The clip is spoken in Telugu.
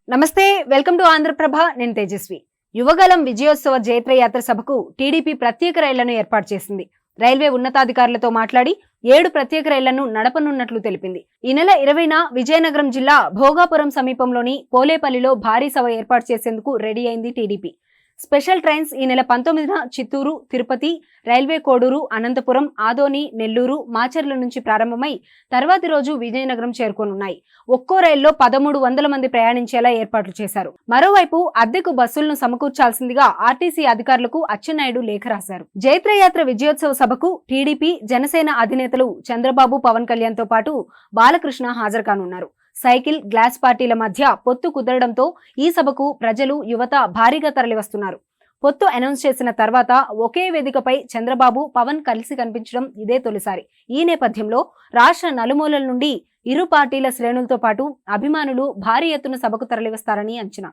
నమస్తే, వెల్కమ్ టు ఆంధ్రప్రభ. నేను తేజస్వి. యువగలం విజయోత్సవ జైత్రయాత్ర సభకు టీడీపీ ప్రత్యేక రైళ్లను ఏర్పాటు చేసింది. రైల్వే ఉన్నతాధికారులతో మాట్లాడి 7 ప్రత్యేక రైళ్లను నడపనున్నట్లు తెలిపింది. ఈ నెల 20న విజయనగరం జిల్లా భోగాపురం సమీపంలోని పోలేపల్లిలో భారీ సభ ఏర్పాటు చేసేందుకు రెడీ అయింది టీడీపీ. స్పెషల్ ట్రైన్స్ ఈ నెల 19న చిత్తూరు, తిరుపతి, రైల్వే కోడూరు, అనంతపురం, ఆదోని, నెల్లూరు, మాచర్ల నుంచి ప్రారంభమై తర్వాతి రోజు విజయనగరం చేరుకోనున్నాయి. ఒక్కో రైల్లో 1300 మంది ప్రయాణించేలా ఏర్పాట్లు చేశారు. మరోవైపు అద్దెకు బస్సులను సమకూర్చాల్సిందిగా ఆర్టీసీ అధికారులకు అచ్చెన్నాయుడు లేఖ రాశారు. జైత్రయాత్ర విజయోత్సవ సభకు టీడీపీ, జనసేన అధినేతలు చంద్రబాబు, పవన్ కళ్యాణ్ తో పాటు బాలకృష్ణ హాజరు కానున్నారు. సైకిల్, గ్లాస్ పార్టీల మధ్య పొత్తు కుదరడంతో ఈ సభకు ప్రజలు, యువత భారీగా తరలివస్తున్నారు. పొత్తు అనౌన్స్ చేసిన తర్వాత ఒకే వేదికపై చంద్రబాబు, పవన్ కలిసి కనిపించడం ఇదే తొలిసారి. ఈ నేపథ్యంలో రాష్ట్ర నలుమూలల నుండి ఇరు పార్టీల శ్రేణులతో పాటు అభిమానులు భారీ ఎత్తున సభకు తరలివస్తారని అంచనా.